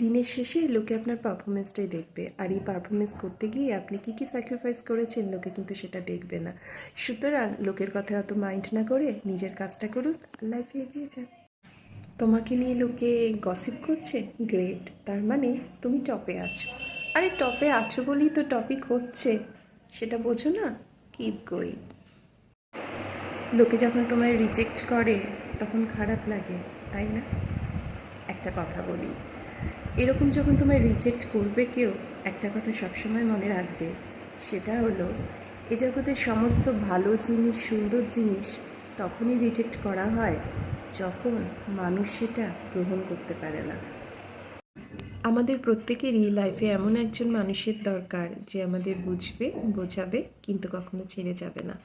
দিনের শেষে লোকে আপনার পারফরমেন্সটাই দেখবে, আর এই পারফরমেন্স করতে গিয়ে আপনি কী কী স্যাক্রিফাইস করেছেন লোকে কিন্তু সেটা দেখবে না। সুতরাং লোকের কথা অত মাইন্ড না করে নিজের কাজটা করুন, লাইফে এগিয়ে যান। তোমাকে নিয়ে লোকে গসিপ করছে, গ্রেট, তার মানে তুমি টপে আছো। আরে টপে আছো বলেই তো টপিক হচ্ছে, সেটা বোঝো না? Keep going. লোকে যখন তোমায় রিজেক্ট করে তখন খারাপ লাগে, তাই না? একটা কথা বলি, এরকম যখন তোমায় রিজেক্ট করবে কেউ, একটা কথা সবসময় মনে রাখবে, সেটা হলো এ জগতের সমস্ত ভালো জিনিস, সুন্দর জিনিস তখনই রিজেক্ট করা হয় যখন মানুষ সেটা গ্রহণ করতে পারে না। আমাদের প্রত্যেকেরই লাইফে এমন একজন মানুষের দরকার যে আমাদের বুঝবে, বোঝাবে, কিন্তু কখনো ছেড়ে যাবে না।